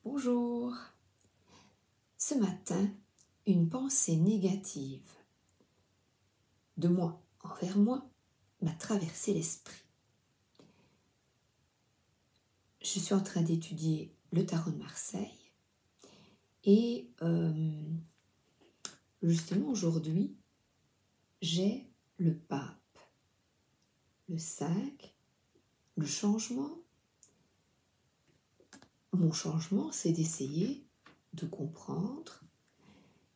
Bonjour. Ce matin, une pensée négative de moi envers moi m'a traversé l'esprit. Je suis en train d'étudier le tarot de Marseille et justement aujourd'hui, j'ai le pape, le 5, le changement. Mon changement, c'est d'essayer de comprendre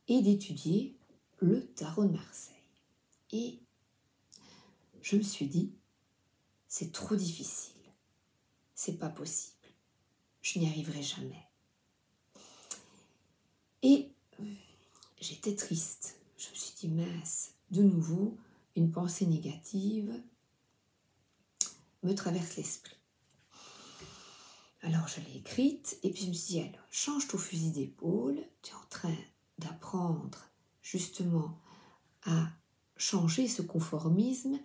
et d'étudier le tarot de Marseille. Et je me suis dit, c'est trop difficile, c'est pas possible, je n'y arriverai jamais. Et j'étais triste, je me suis dit, mince, de nouveau, une pensée négative me traverse l'esprit. Alors je l'ai écrite et puis je me suis dit, alors change ton fusil d'épaule, tu es en train d'apprendre justement à changer ce conformisme,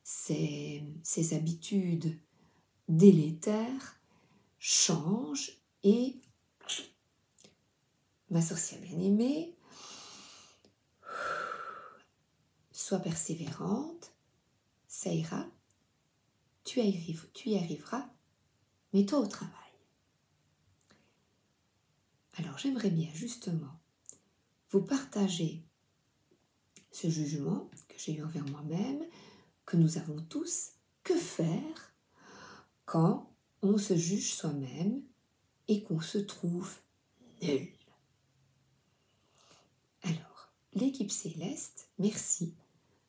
ces habitudes délétères, change et ma sorcière bien-aimée, sois persévérante, ça ira, tu y arriveras, mets-toi au travail. Alors j'aimerais bien justement vous partager ce jugement que j'ai eu envers moi-même, que nous avons tous. Que faire quand on se juge soi-même et qu'on se trouve nul? Alors, l'équipe céleste, merci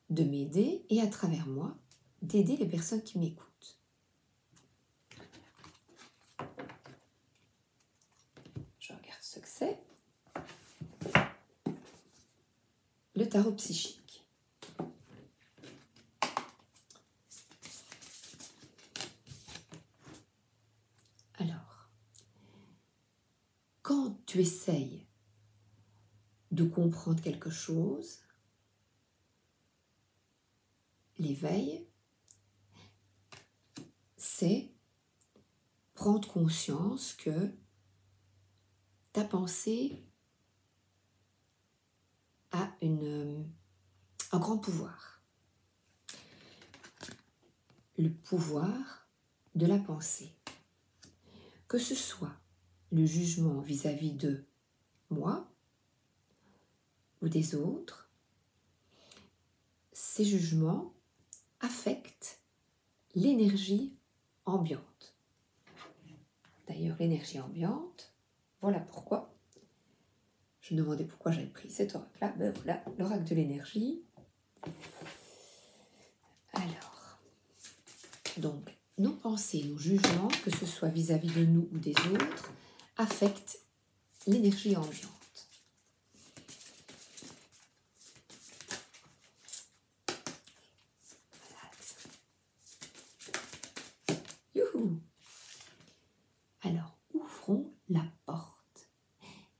de m'aider et à travers moi, d'aider les personnes qui m'écoutent. Je regarde ce que c'est. Le tarot psychique. Alors, quand tu essayes de comprendre quelque chose, l'éveil, c'est prendre conscience que ta pensée a un grand pouvoir. Le pouvoir de la pensée. Que ce soit le jugement vis-à-vis de moi ou des autres, ces jugements affectent l'énergie ambiante. D'ailleurs, l'énergie ambiante, voilà pourquoi je me demandais pourquoi j'avais pris cet oracle-là. Ben voilà, l'oracle de l'énergie. Alors, donc, nos pensées, nos jugements, que ce soit vis-à-vis de nous ou des autres, affectent l'énergie ambiante. Youhou! Alors, ouvrons la porte.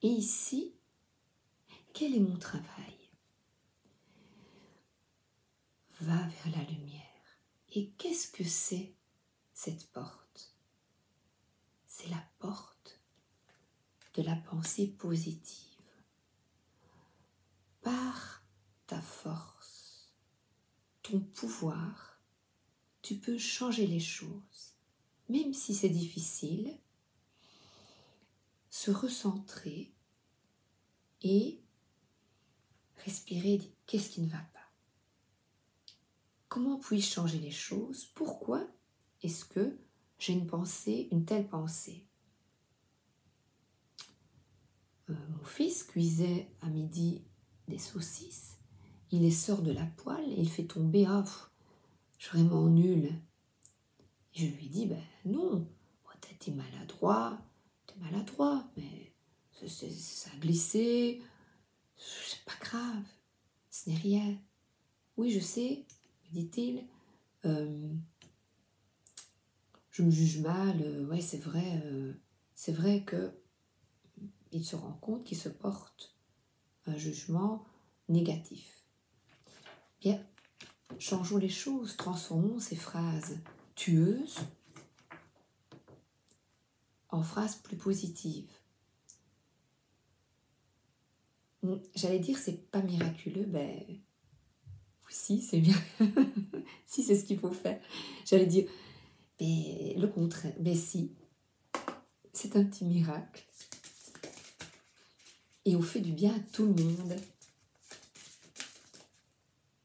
Et ici, quel est mon travail? Va vers la lumière. Et qu'est-ce que c'est cette porte? C'est la porte de la pensée positive. Par ta force, ton pouvoir, tu peux changer les choses. Même si c'est difficile, se recentrer et respirer, dire qu'est-ce qui ne va pas? Comment puis-je changer les choses? Pourquoi est-ce que j'ai une telle pensée? Mon fils cuisait à midi des saucisses, il les sort de la poêle et il fait tomber, je suis vraiment nulle. Et je lui dis, ben non, t'es maladroit, mais ça a glissé, c'est pas grave, ce n'est rien. Oui, je sais, me dit-il, je me juge mal, ouais, c'est vrai que il se rend compte qu'il se porte un jugement négatif. Bien, changeons les choses, transformons ces phrases tueuses en phrases plus positives. J'allais dire, c'est pas miraculeux, ben, si, c'est bien. Si, c'est ce qu'il faut faire. J'allais dire, mais le contraire, mais si, c'est un petit miracle. Et on fait du bien à tout le monde.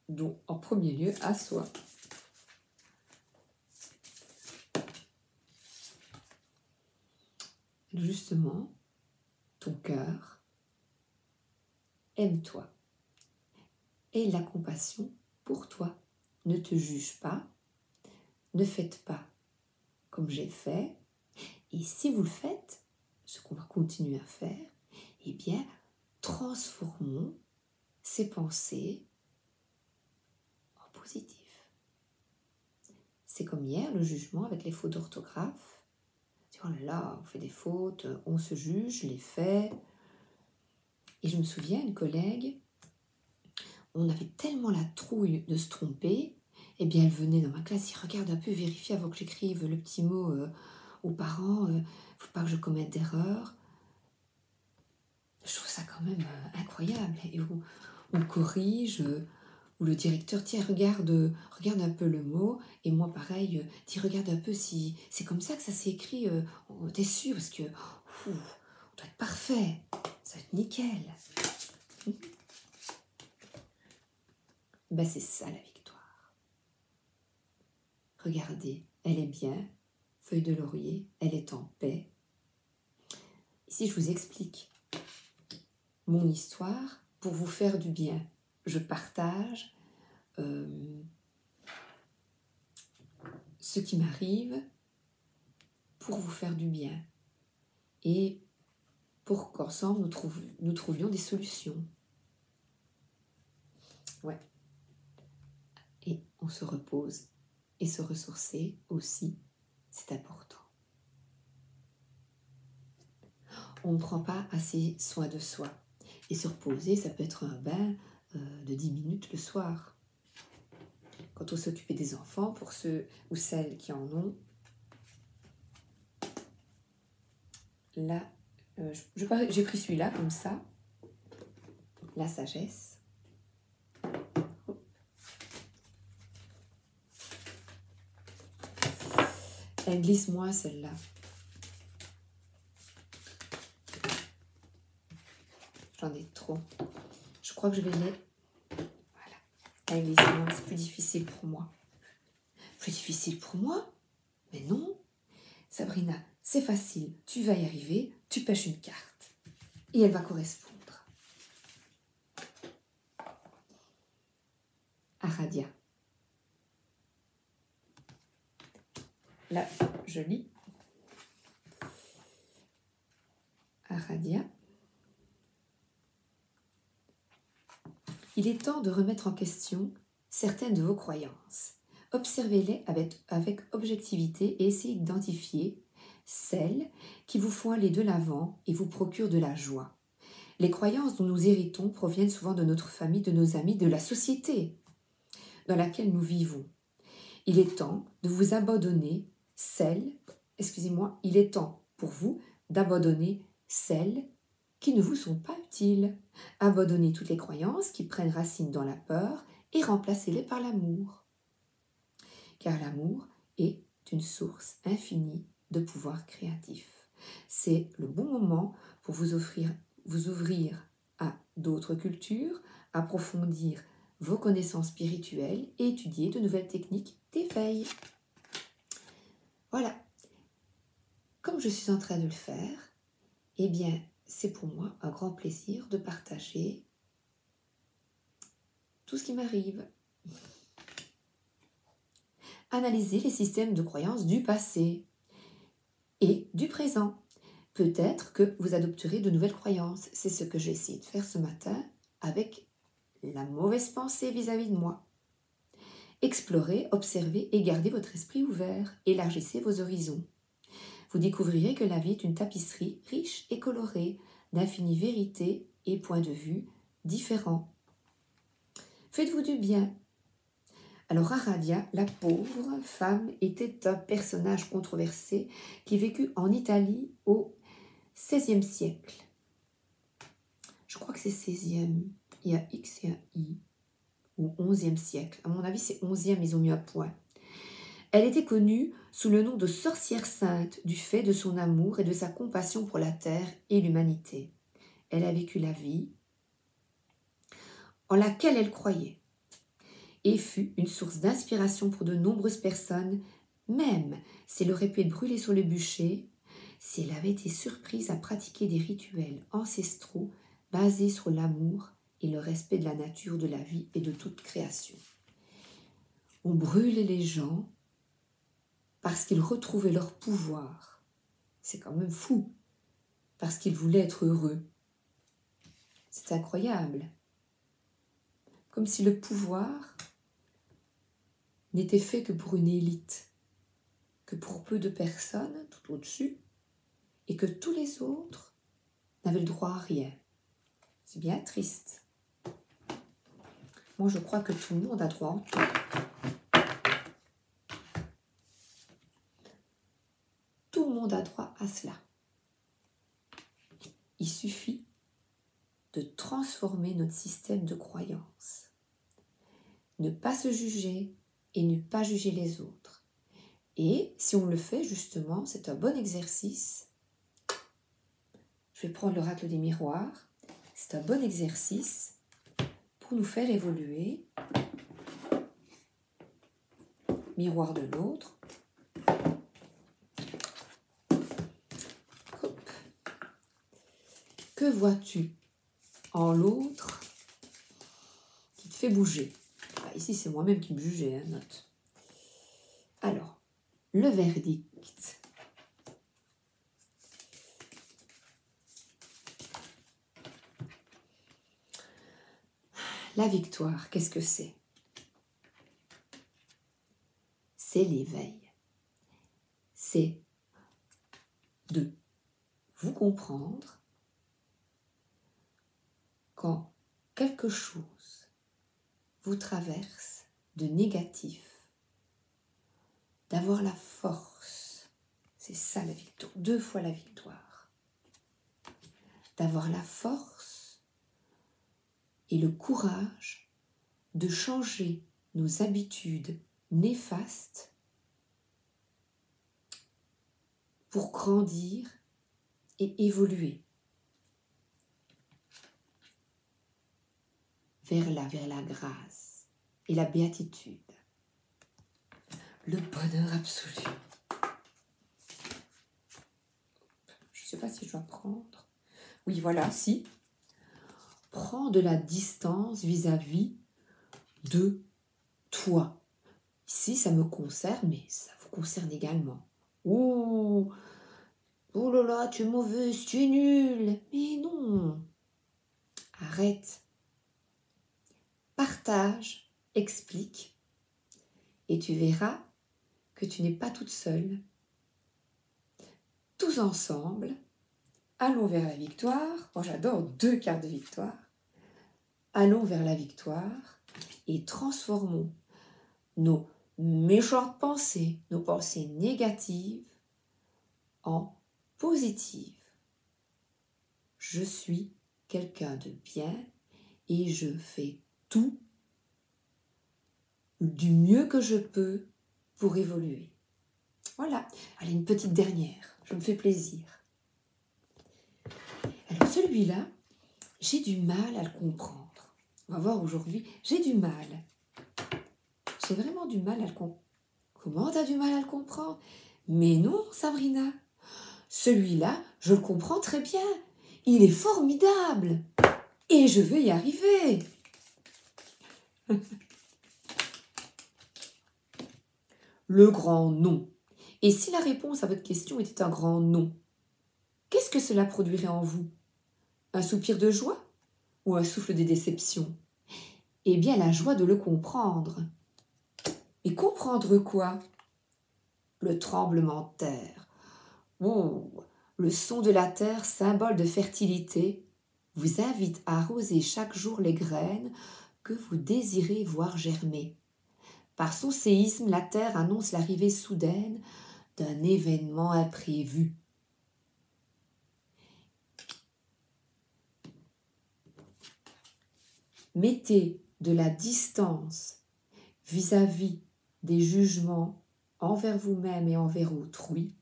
Donc, en premier lieu, à soi. Justement, ton cœur, aime-toi. Aie la compassion pour toi. Ne te juge pas. Ne faites pas comme j'ai fait. Et si vous le faites, ce qu'on va continuer à faire, eh bien, transformons ces pensées en positif. C'est comme hier, le jugement avec les fautes d'orthographe. Oh là là, on fait des fautes, on se juge, je l'ai fait. Et je me souviens, une collègue, on avait tellement la trouille de se tromper, eh bien elle venait dans ma classe, il regarde un peu, vérifie avant que j'écrive le petit mot aux parents, faut pas que je commette d'erreur. Je trouve ça quand même incroyable. Et on corrige, ou le directeur, tiens, regarde un peu le mot, et moi pareil, dis, regarde un peu si c'est comme ça que ça s'est écrit, t'es sûr, parce que on doit être parfait, ça va être nickel. Ben c'est ça la victoire. Regardez, elle est bien, feuille de laurier, elle est en paix. Ici je vous explique mon histoire pour vous faire du bien. Je partage ce qui m'arrive pour vous faire du bien et pour qu'ensemble nous trouvions des solutions. Ouais. Et on se repose et se ressourcer aussi, c'est important. On ne prend pas assez soin de soi. Et se reposer, ça peut être un bain de 10 minutes le soir. Quand on s'occupe des enfants, pour ceux ou celles qui en ont, là, j'ai pris celui-là comme ça, la sagesse. Elle glisse moins celle-là. J'en ai trop. Je crois que je vais les... Voilà. Elle glisse moins, c'est plus difficile pour moi. Plus difficile pour moi? Mais non. Sabrina, c'est facile. Tu vas y arriver. Tu pêches une carte. Et elle va correspondre. Aradia. Là, je lis. Aradia. Il est temps de remettre en question certaines de vos croyances. Observez-les avec objectivité et essayez d'identifier celles qui vous font aller de l'avant et vous procurent de la joie. Les croyances dont nous héritons proviennent souvent de notre famille, de nos amis, de la société dans laquelle nous vivons. Il est temps de vous abandonner il est temps pour vous d'abandonner celles qui ne vous sont pas utiles. Abandonnez toutes les croyances qui prennent racine dans la peur et remplacez-les par l'amour. Car l'amour est une source infinie de pouvoir créatif. C'est le bon moment pour vous ouvrir à d'autres cultures, approfondir vos connaissances spirituelles et étudier de nouvelles techniques d'éveil. Voilà. Comme je suis en train de le faire, eh bien, c'est pour moi un grand plaisir de partager tout ce qui m'arrive. Analysez les systèmes de croyances du passé et du présent. Peut-être que vous adopterez de nouvelles croyances. C'est ce que j'ai essayé de faire ce matin avec la mauvaise pensée vis-à-vis de moi. Explorez, observez et gardez votre esprit ouvert. Élargissez vos horizons. Vous découvrirez que la vie est une tapisserie riche et colorée, d'infinies vérités et points de vue différents. Faites-vous du bien. Alors Aradia, la pauvre femme, était un personnage controversé qui vécut en Italie au XVIe siècle. je crois que c'est 16e, il y a X et un I, ou 11e siècle. À mon avis, c'est 11e, ils ont mis un point. Elle était connue sous le nom de sorcière sainte du fait de son amour et de sa compassion pour la terre et l'humanité. Elle a vécu la vie en laquelle elle croyait et fut une source d'inspiration pour de nombreuses personnes, même si elle aurait pu être brûlée sur le bûcher, si elle avait été surprise à pratiquer des rituels ancestraux basés sur l'amour et le respect de la nature, de la vie et de toute création. On brûlait les gens parce qu'ils retrouvaient leur pouvoir. C'est quand même fou, parce qu'ils voulaient être heureux. C'est incroyable. Comme si le pouvoir n'était fait que pour une élite, que pour peu de personnes tout au-dessus, et que tous les autres n'avaient le droit à rien. C'est bien triste. Moi, je crois que tout le monde a droit en tout. Tout le monde a droit à cela. Il suffit de transformer notre système de croyance. Ne pas se juger et ne pas juger les autres. Et si on le fait, justement, c'est un bon exercice. Je vais prendre l'oracle des miroirs. C'est un bon exercice pour nous faire évoluer. Miroir de l'autre. Hop. Que vois-tu en l'autre qui te fait bouger? Ici, c'est moi-même qui me jugeais, hein, note. Alors, le verdict. La victoire, qu'est-ce que c'est? C'est l'éveil. C'est de vous comprendre quand quelque chose vous traverse de négatif, d'avoir la force, c'est ça la victoire, 2 fois la victoire, d'avoir la force et le courage de changer nos habitudes néfastes pour grandir et évoluer vers la grâce et la béatitude, le bonheur absolu. Je ne sais pas si je dois prendre. Oui, voilà, si. Prends de la distance vis-à-vis de toi. Ici, ça me concerne, mais ça vous concerne également. Oh, oh là là, tu es mauvaise, tu es nulle. Mais non. Arrête. Partage, explique, et tu verras que tu n'es pas toute seule. Tous ensemble, allons vers la victoire. Oh, j'adore 2 cartes de victoire. Allons vers la victoire et transformons nos méchantes pensées, nos pensées négatives en positives. Je suis quelqu'un de bien et je fais tout du mieux que je peux pour évoluer. Voilà. Allez, une petite dernière. Je me fais plaisir. Alors celui-là, j'ai du mal à le comprendre. On va voir aujourd'hui. J'ai du mal. J'ai vraiment du mal à le comprendre. Comment t'as du mal à le comprendre? Mais non, Sabrina. Celui-là, je le comprends très bien. Il est formidable. Et je vais y arriver. Le grand non. Et si la réponse à votre question était un grand non, qu'est-ce que cela produirait en vous? Un soupir de joie ou un souffle de déception? Eh bien, la joie de le comprendre. Et comprendre quoi? Le tremblement de terre. Oh, le son de la terre, symbole de fertilité, vous invite à arroser chaque jour les graines que vous désirez voir germer. Par son séisme, la terre annonce l'arrivée soudaine d'un événement imprévu. mettez de la distance vis-à-vis des jugements envers vous-même et envers autrui,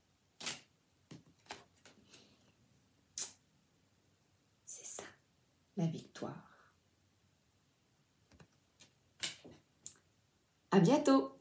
c'est ça, la victoire. À bientôt!